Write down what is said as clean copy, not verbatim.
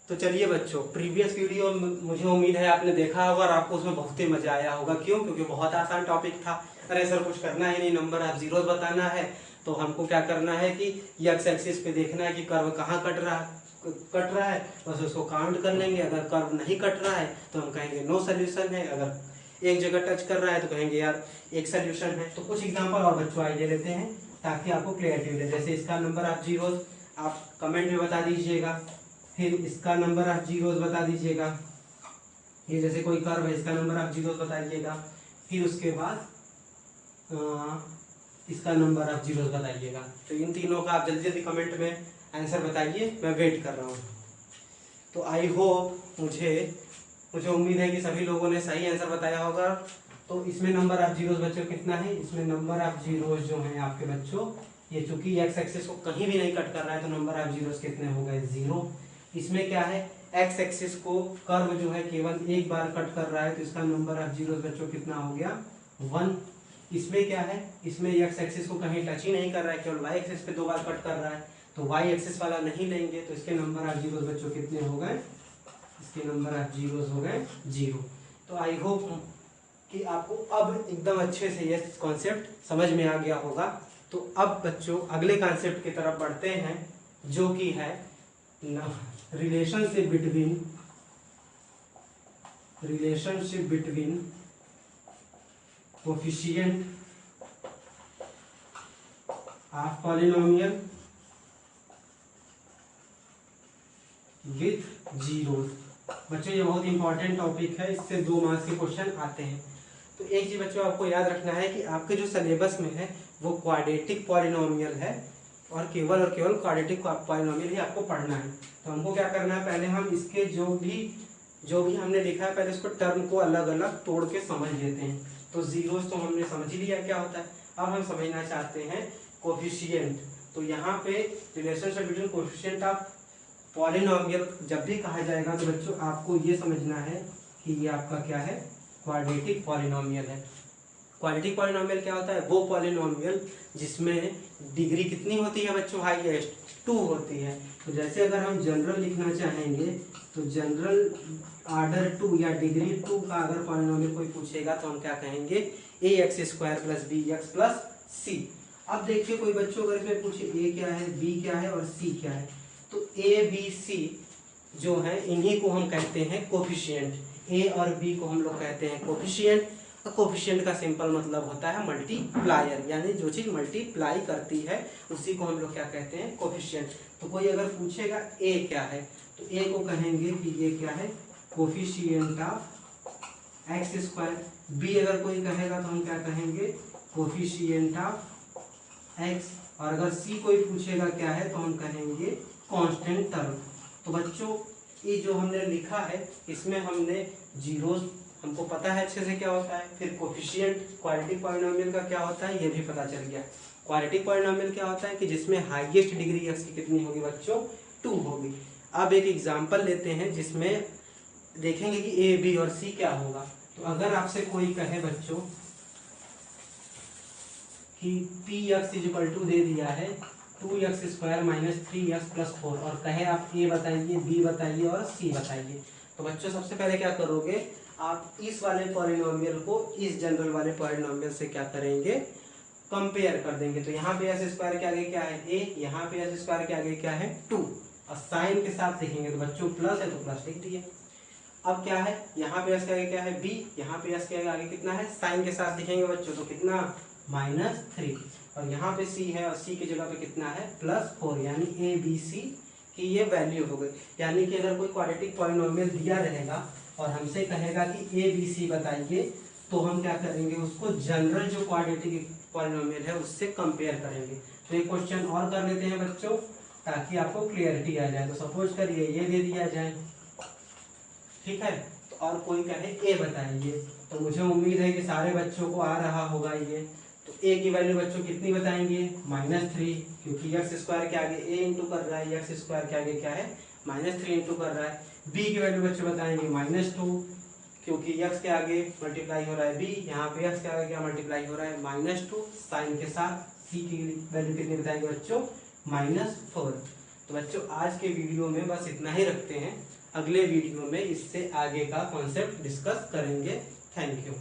तो चलिए बच्चों, प्रीवियस वीडियो मुझे उम्मीद है आपने देखा होगा और आपको उसमें बहुत ही मजा आया होगा। क्यों? क्योंकि बहुत आसान टॉपिक था। अरे सर कुछ करना ही नहीं, नंबर ऑफ जीरोस बताना है। तो हमको क्या करना है कि एक्स एक्सिस पे देखना है कि कर्व कहाँ कट रहा है, बस उसको काउंट कर लेंगे। अगर कर्व नहीं कट रहा है तो हम कहेंगे नो सोल्यूशन है, अगर एक जगह टच कर रहा है तो कहेंगे यार एक सोल्यूशन है। तो कुछ एग्जांपल और बच्चों आइए लेते हैं ताकि आपको क्लियरिटी मिले। जैसे इसका नंबर ऑफ जीरोस आप कमेंट में बता दीजिएगा, फिर इसका नंबर ऑफ जीरोस बता दीजिएगा। ये जैसे कोई कर्व है, इसका नंबर ऑफ जीरोस बताइएगा। फिर उसके बाद इसका नंबर ऑफ जीरोस बताइएगा। तो इन तीनों का आप जल्दी जल्दी कमेंट में आंसर बताइए, मैं वेट कर रहा हूँ। तो आई होप मुझे उम्मीद है कि सभी लोगों ने सही आंसर बताया होगा। तो इसमें नंबर ऑफ जीरोस बच्चों कितना है? इसमें नंबर ऑफ जीरोस जो है आपके बच्चों, ये चूंकि एक्स एक्सिस को कहीं भी नहीं कट कर रहा है तो नंबर ऑफ जीरोस कितने हो गए? 0। इसमें क्या है, एक्स एक्सिस को कर्व जो है केवल एक बार कट कर रहा है तो इसका नंबर ऑफ जीरोस बच्चों कितना हो गया? 1। इसमें क्या है, इसमें एक्स एक्सिस को कहीं टच ही नहीं कर रहा है, केवल वाई एक्सिस पे 2 बार कट कर रहा है। तो वाई एक्सिस वाला नहीं लेंगे तो इसके नंबर ऑफ जीरोस बच्चों कितने हो गए? इसके नंबर ऑफ जीरोस हो गए 0। तो आई होप कि आपको अब एकदम अच्छे से ये कॉन्सेप्ट समझ में आ गया होगा। तो अब बच्चों अगले कॉन्सेप्ट की तरफ बढ़ते हैं, जो कि है relationship between coefficient of polynomial with zeros. बच्चों ये बहुत इंपॉर्टेंट टॉपिक है, इससे 2 मार्क्स के क्वेश्चन आते हैं। तो एक चीज बच्चों आपको याद रखना है कि आपके जो सिलेबस में है वो क्वाड्रेटिक पॉलिनोमियल है और केवल क्वाड्रेटिक पॉलिनोमियल ही आपको पढ़ना है। तो हमको क्या करना है, पहले हम इसके जो भी हमने लिखा है पहले इसको टर्म को अलग अलग तोड़ के समझ लेते हैं। तो जीरोस तो हमने समझ ही लिया क्या होता है। अब हम समझना चाहते हैं कोफिशिएंट। तो यहाँ पे relationship between coefficient of polynomial जब भी कहा जाएगा तो बच्चों आपको ये समझना है कि ये आपका क्या है? क्वाड्रेटिक पॉलिनोमियल है। क्वाड्रेटिक पॉलिनोमियल क्या होता है? वो पॉलिनोमियल जिसमें डिग्री कितनी होती है बच्चों? हाईएस्ट 2 होती है। तो जैसे अगर हम जनरल लिखना चाहेंगे तो जनरल ऑर्डर 2 या डिग्री 2 का अगर पॉलिनोमियल कोई पूछेगा तो हम क्या कहेंगे? ax square plus bx plus c। अब देखिए कोई बच्चों अगर इसमें पूछे a क्या है, b क्या है और c क्या है, तो a b c जो है इन्हीं को हम कहते हैं कोफिशिएंट। a और b को हम लोग कहते हैं कोफिशिएंट। कोफिशिएंट का सिंपल मतलब होता है मल्टीप्लायर, यानी जो चीज मल्टीप्लाई करती है उसी को हम लोग क्या कहते हैं? कोफिशिएंट। तो कोई अगर पूछेगा a क्या है तो a को कहेंगे कि ये क्या है? Coefficient of x square. b अगर कोई कहेगा तो हम क्या कहेंगे? Coefficient of x. और अगर c कोई पूछेगा क्या है तो हम कहेंगे कांस्टेंट टर्म। तो बच्चों ये जो हमने लिखा है इसमें हमने जीरोस हमको पता है अच्छे से क्या होता है, फिर कोफिशिएंट क्वाड्रेटिक पॉलिनोमियल का क्या होता है ये भी पता चल गया। क्वाड्रेटिक पॉलिनोमियल क्या होता है कि जिसमें हाईएस्ट डिग्री एक्स की कितनी होगी बच्चों? 2 होगी। अब एक एग्जांपल लेते हैं जिसमें देखेंगे कि ए बी और सी क्या होगा। तो अगर आपसे कोई कहे बच्चों कि p x is equal to दे दिया है 2x square minus 3x plus 4 और कहे आप ए बताइए, बी बताइए और सी बताइए, तो बच्चों सबसे पहले क्या करोगे? आप इस वाले पॉलिनोमियल को इस जनरल वाले पॉलिनोमियल से क्या करेंगे? कंपेयर कर देंगे। तो यहाँ पे एस स्क्वायर के आगे क्या है? a, यहाँ पे एस स्क्वायर के आगे क्या है? 2 और साइन के साथ लिखेंगे तो बच्चों प्लस है तो प्लस लिख दिए। अब क्या है, यहाँ पे एस के आगे क्या है? b, यहाँ पे एस के आगे कितना है? साइन के साथ लिखेंगे बच्चों तो कितना? -3। और यहाँ पे c है और c की जगह पे कितना है? +4, यानी a b c की ये वैल्यू हो गई। यानी कि अगर कोई क्वाड्रेटिक पॉलिनोमियल दिया रहेगा और हमसे कहेगा कि a b c बताइए तो हम क्या करेंगे? उसको जनरल जो क्वाड्रेटिक पॉलिनोमियल है उससे कंपेयर करेंगे। तो एक क्वेश्चन और कर लेते हैं बच्चों ताकि आपको क्लियरिटी आ जाए। तो सपोज करिए ये दे दिया जाए, ठीक है, तो और कोई कहे a बताइए, तो मुझे उम्मीद है कि सारे बच्चों को आ रहा होगा ये। तो a की वैल्यू बच्चों कितनी बताएंगे? -3, क्योंकि x स्क्वायर के आगे a इंटू कर रहा है, x स्क्वायर के आगे क्या है? -3 इंटू कर रहा है। b की वैल्यू बच्चों बताएंगे -2, क्योंकि x के आगे मल्टीप्लाई हो रहा है b, यहाँ पे x के आगे क्या मल्टीप्लाई हो रहा है? -2 साइन के साथ। c की वैल्यू कितनी बताएंगे बच्चों? -4। तो बच्चों आज के वीडियो में बस इतना ही रखते हैं, अगले वीडियो में इससे आगे का कॉन्सेप्ट डिस्कस करेंगे। Thank you.